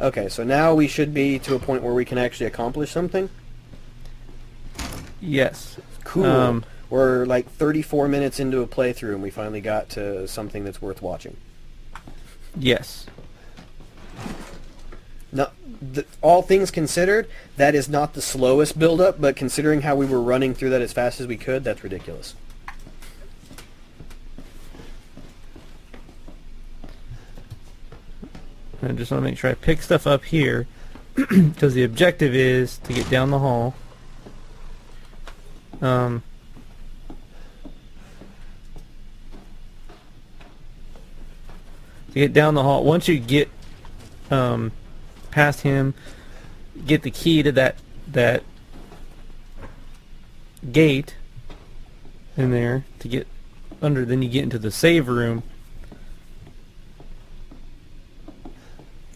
Okay, so now we should be to a point where we can actually accomplish something. Yes. Cool. We're like 34 minutes into a playthrough, and we finally got to something that's worth watching. Yes. No, all things considered, that is not the slowest build-up, but considering how we were running through that as fast as we could, that's ridiculous. I just want to make sure I pick stuff up here, because the objective is to get down the hall. To get down the hall, once you get past him, get the key to that gate in there to get under, then you get into the save room.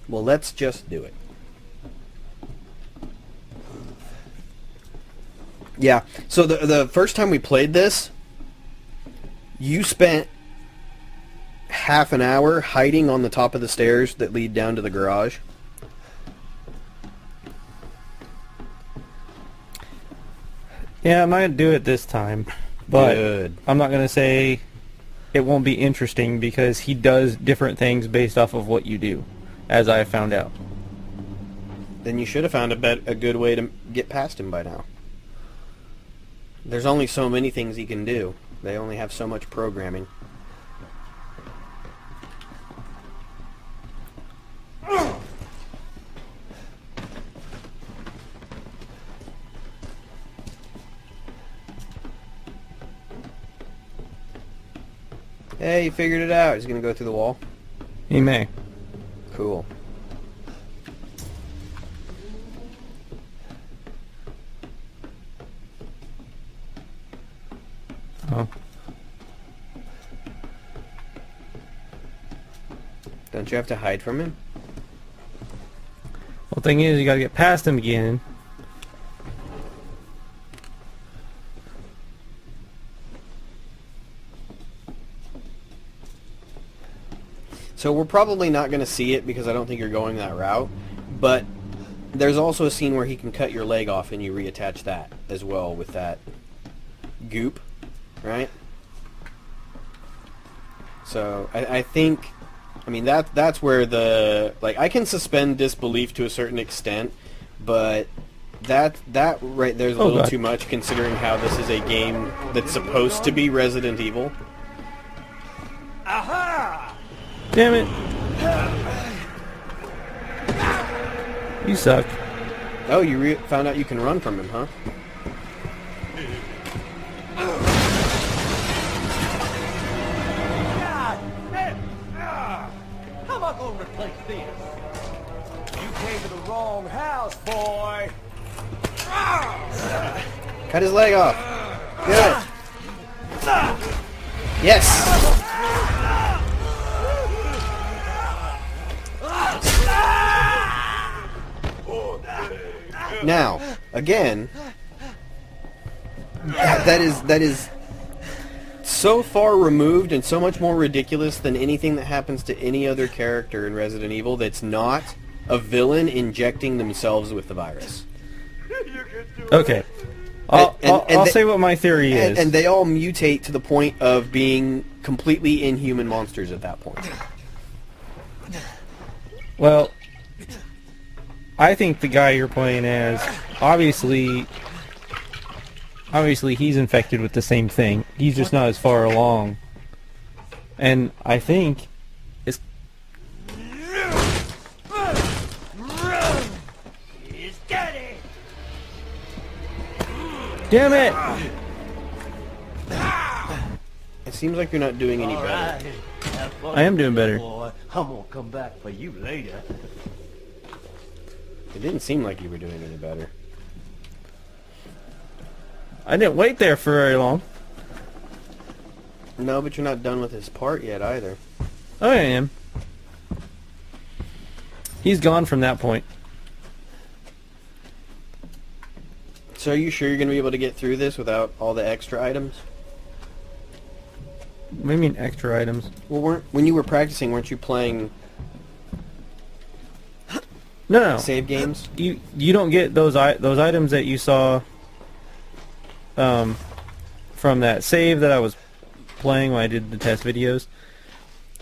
Well, let's just do it. Yeah, so the first time we played this, you spent half an hour hiding on the top of the stairs that lead down to the garage. Yeah, I'm not going to do it this time, but Good. I'm not going to say it won't be interesting, because he does different things based off of what you do, as I have found out. Then you should have found a good way to get past him by now. There's only so many things he can do. They only have so much programming. Hey, he figured it out. He's gonna go through the wall. He may. Cool. Oh. Don't you have to hide from him? Well, the thing is, you gotta get past him again. So we're probably not going to see it because I don't think you're going that route. But there's also a scene where he can cut your leg off and you reattach that as well with that goop, right? So I think, I mean, that's where the, like, I can suspend disbelief to a certain extent, but that right there's a little God. too much considering how this is a game that's supposed to be Resident Evil. Aha! Damn it! You suck. Oh, you found out you can run from him, huh? God damn it! How am I going to replace this? You came to the wrong house, boy. Cut his leg off. Good. Yes. Now, again, that is so far removed and so much more ridiculous than anything that happens to any other character in Resident Evil that's not a villain injecting themselves with the virus. Okay. I'll say what my theory is. And they all mutate to the point of being completely inhuman monsters at that point. Well, I think the guy you're playing as, obviously he's infected with the same thing. He's just not as far along. And I think it's... He's steady. Damn it! It seems like you're not doing any better. Have fun, I am doing better. boy. I'm gonna come back for you later. It didn't seem like you were doing any better. I didn't wait there for very long. No, but you're not done with this part yet either. Oh, I am. He's gone from that point. So are you sure you're going to be able to get through this without all the extra items? What do you mean extra items? Well, when you were practicing, weren't you playing No. Save games? You don't get those items that you saw from that save that I was playing when I did the test videos.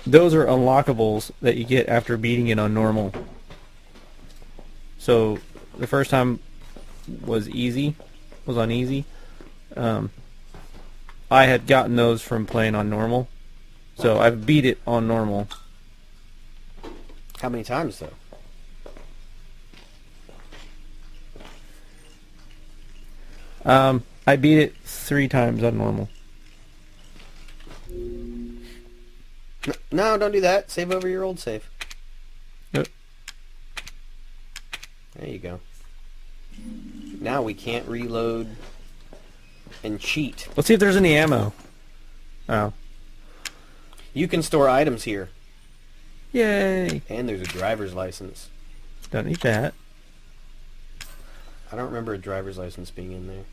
Those are unlockables that you get after beating it on normal. So the first time was on easy. I had gotten those from playing on normal. So I've beat it on normal. How many times, though? I beat it 3 times on normal. No, don't do that. Save over your old save. Yep. There you go. Now we can't reload and cheat. Let's see if there's any ammo. Oh. You can store items here. Yay! And there's a driver's license. Don't need that. I don't remember a driver's license being in there.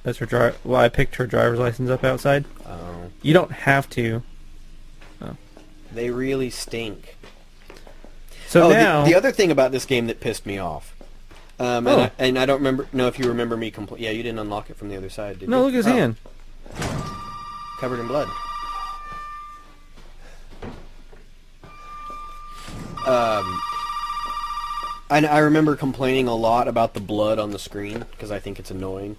That's her well, I picked her driver's license up outside. Oh. You don't have to. Oh. They really stink. So now the other thing about this game that pissed me off, and I don't know if you remember me. Yeah, you didn't unlock it from the other side, did you? no, look at his hand. Covered in blood. I remember complaining a lot about the blood on the screen because I think it's annoying.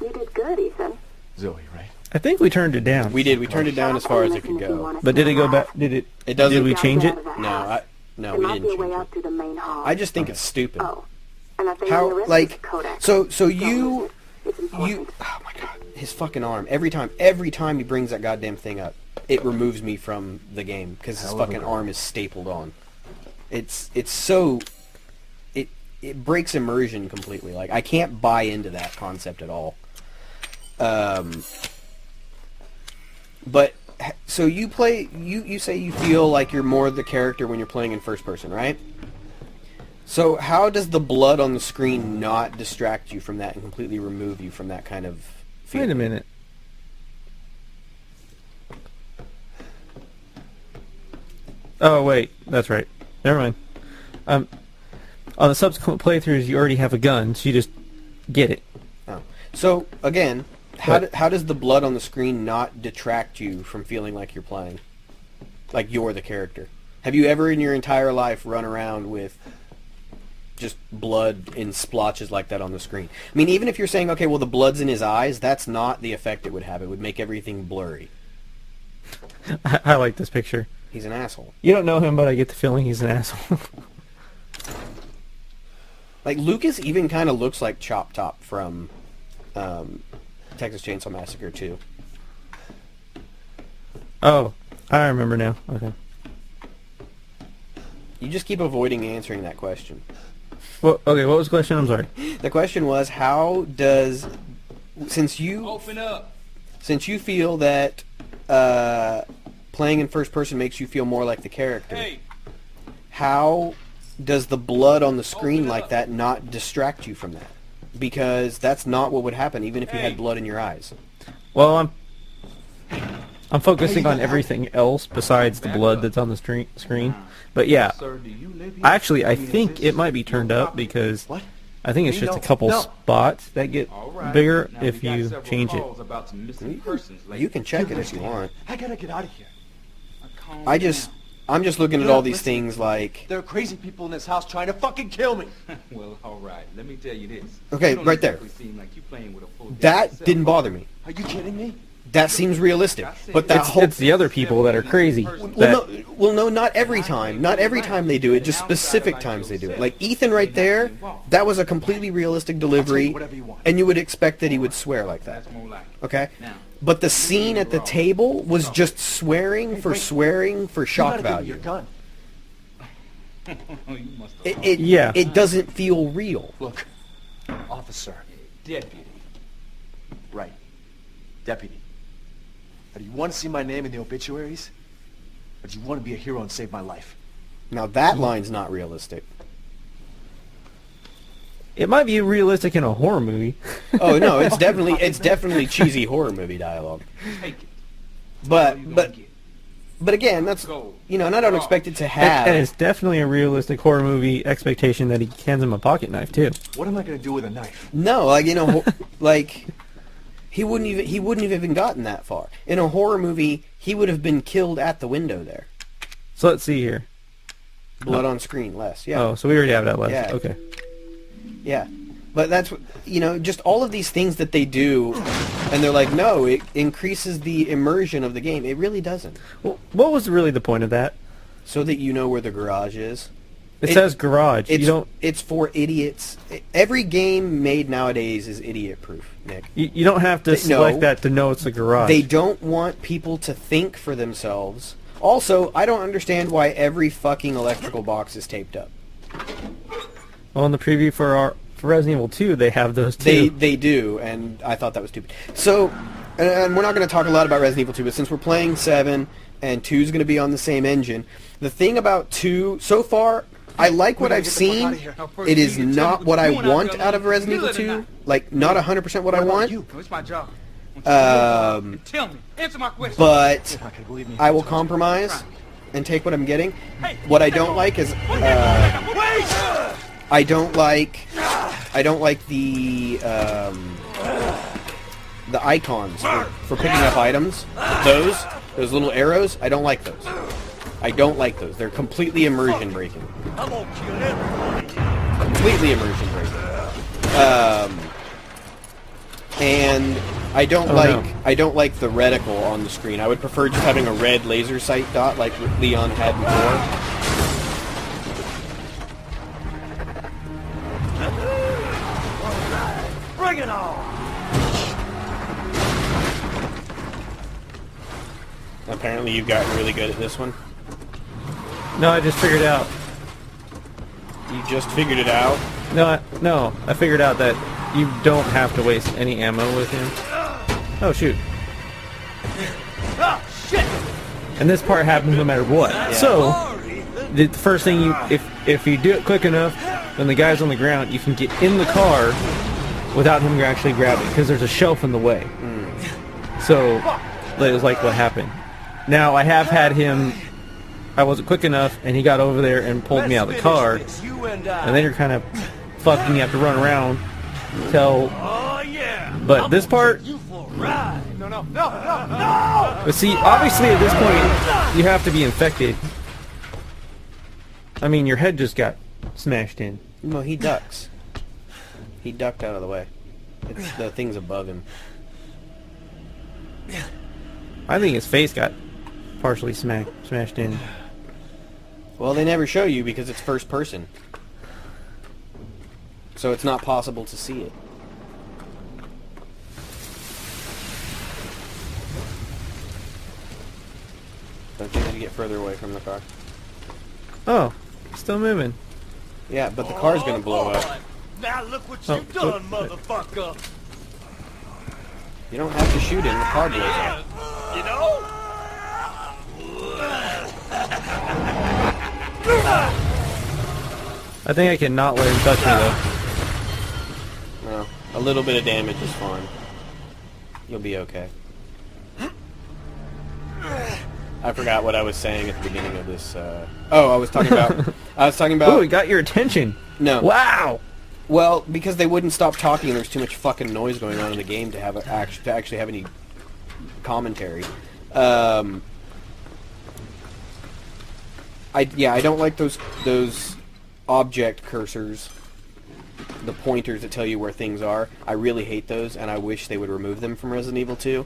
You did good, Ethan. Zoe, right? I think we turned it down. We did. We turned it down as far as it could go. But did it go back? Did it? It doesn't. Did we change it? No, There we might didn't be a way change out it. through the main hall. I just think it's stupid. Oh, and that thing on How, your wrist like, is Kodak. so Don't you, lose it. It's important. oh my god, his fucking arm. Every time he brings that goddamn thing up, it removes me from the game because his fucking arm is stapled on. It's so, it breaks immersion completely. Like, I can't buy into that concept at all. But, so you play, you say you feel like you're more the character when you're playing in first person, right? So how does the blood on the screen not distract you from that and completely remove you from that kind of feeling? Wait a minute. Oh wait, that's right. Never mind. On the subsequent playthroughs, you already have a gun, so you just get it. Oh. So, again, how does the blood on the screen not detract you from feeling like you're playing? Like you're the character? Have you ever in your entire life run around with just blood in splotches like that on the screen? I mean, even if you're saying, okay, well, the blood's in his eyes, that's not the effect it would have. It would make everything blurry. I like this picture. He's an asshole. You don't know him, but I get the feeling he's an asshole. Like, Lucas even kind of looks like Chop Top from Texas Chainsaw Massacre 2. Oh, I remember now. Okay. You just keep avoiding answering that question. Well, okay, what was the question? I'm sorry. The question was, how does, since you Open up. feel that playing in first person makes you feel more like the character, Hey, how does the blood on the screen like that not distract you from that? Because that's not what would happen even if you had blood in your eyes. Well, I'm focusing on everything else besides the blood that's on the screen. But yeah, sir, do you live here? actually, I think it might be turned up because What? I think it's just a couple spots that get All right. bigger Now, we if got you several change it. calls about some missing persons lately. You can check it if you want. I gotta get out of here. Calm I'm just looking at all these things like, There are crazy people in this house trying to fucking kill me. down. Well, all right. Let me tell you this. Okay, You don't right there. exactly seem like you playing with a full deck that yourself, didn't are bother you? me. Are you kidding me? That seems realistic. But that It's the other people that are crazy. Well, no, not every time. Not every time they do it. Just specific times they do it. Like Ethan right there, that was a completely realistic delivery, whatever you want. and you would expect that he would swear like that. That's more like it. Okay? Now, But the scene at the table was just swearing for shock You gotta give me your value. gun. you must have Yeah. It doesn't feel real. Look, officer. deputy. Right. Deputy. Now, do you want to see my name in the obituaries? Or do you want to be a hero and save my life? Now that line's not realistic. It might be realistic in a horror movie. Oh no, it's definitely cheesy horror movie dialogue. Take it. But All you gonna but get. But again, that's, you know, and I don't expect it to have. And it's definitely a realistic horror movie expectation that he hands him a pocket knife too. What am I gonna do with a knife? No, like, you know, like, he wouldn't have even gotten that far. In a horror movie, he would have been killed at the window there. So let's see here. Blood on screen, less. Yeah. Oh, so we already have that left. Yeah. Okay. Yeah. But that's what, you know, just all of these things that they do, and they're like, no, it increases the immersion of the game. It really doesn't. Well, what was really the point of that? So that you know where the garage is. It says garage. It's, You don't. It's for idiots. Every game made nowadays is idiot-proof, Nick. You don't have to select that to know it's a garage. They don't want people to think for themselves. Also, I don't understand why every fucking electrical box is taped up. Well, in the preview for Resident Evil 2, they have those too. They do, and I thought that was stupid. So, and we're not going to talk a lot about Resident Evil 2, but since we're playing 7, and 2 is going to be on the same engine, the thing about 2, so far, I like what I've seen. It is not what I want out of Resident Evil 2. Like, not 100% what I want. It's my job. Tell me. Answer my question. But I will compromise and take what I'm getting. What I don't like is I don't like the icons for picking up items. Those little arrows. I don't like those. I don't like those. They're completely immersion breaking. I'm gonna kill everybody. Completely immersion breaking. And I don't I don't like the reticle on the screen. I would prefer just having a red laser sight dot like Leon had before. Bring it on. Apparently you've gotten really good at this one. No, I just figured out. You just figured it out? No, I figured out that you don't have to waste any ammo with him. Oh, shoot. Oh, shit. And this part happens no matter what. Yeah. So, the first thing if you do it quick enough, when the guy's on the ground, you can get in the car without him actually grabbing, because there's a shelf in the way. So, that was like what happened. Now, I have had him... I wasn't quick enough, and he got over there and pulled me out of the car. And then you're kind of fucked, and you have to run around until... Oh, yeah. But this part... You for a ride. No. But see, obviously at this point, you have to be infected. I mean, your head just got smashed in. No, he ducks. He ducked out of the way. It's the thing's above him. I think his face got partially smashed in. Well, they never show you because it's first person. So it's not possible to see it. Don't you need to get further away from the car? Oh, still moving. Yeah, but the car's gonna blow up. Now look what Oh, you done, motherfucker. You don't have to shoot him, the car blows up. You know? I think I can not let him touch me though. No, a little bit of damage is fine. You'll be okay. I forgot what I was saying at the beginning of this. I was talking about. Oh, it got your attention. No. Wow. Well, because they wouldn't stop talking, and there's too much fucking noise going on in the game to have to actually have any commentary. I don't like those object cursors, the pointers that tell you where things are. I really hate those, and I wish they would remove them from Resident Evil 2.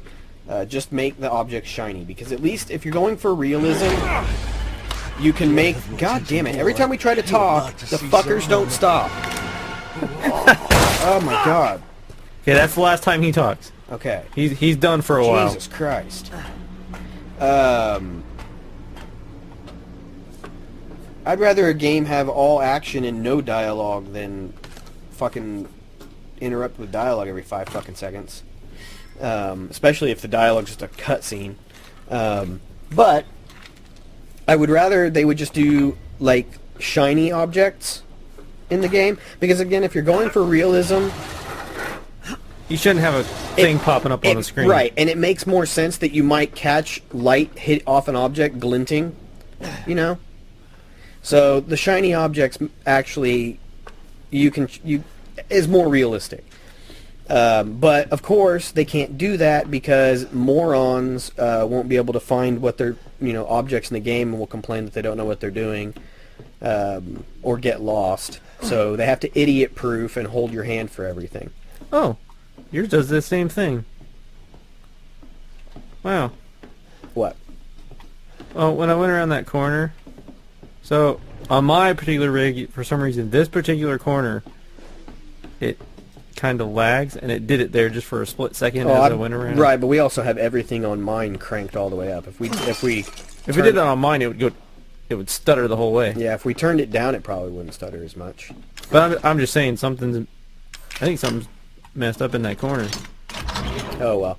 Just make the objects shiny, because at least if you're going for realism, you can make... God damn it, every time we try to talk, the fuckers don't stop. Oh my god. Okay, that's the last time he talks. Okay. He's done for a while. Jesus Christ. I'd rather a game have all action and no dialogue than fucking interrupt with dialogue every 5 fucking seconds. Especially if the dialogue's just a cutscene. But I would rather they would just do like shiny objects in the game, because again, if you're going for realism, You shouldn't have a thing popping up on the screen. Right, and it makes more sense that you might catch light hit off an object glinting, you know? So the shiny objects actually is more realistic. But of course they can't do that because morons won't be able to find what they're, objects in the game, and will complain that they don't know what they're doing, or get lost. So they have to idiot proof and hold your hand for everything. Oh. Yours does the same thing. Wow. What? Oh, when I went around that corner, so on my particular rig, for some reason, this particular corner, it kind of lags, and it did it there just for a split second as I went around. Right, but we also have everything on mine cranked all the way up. If we If we did that on mine, it would stutter the whole way. Yeah, if we turned it down, it probably wouldn't stutter as much. But I'm just saying I think something's messed up in that corner. Oh well.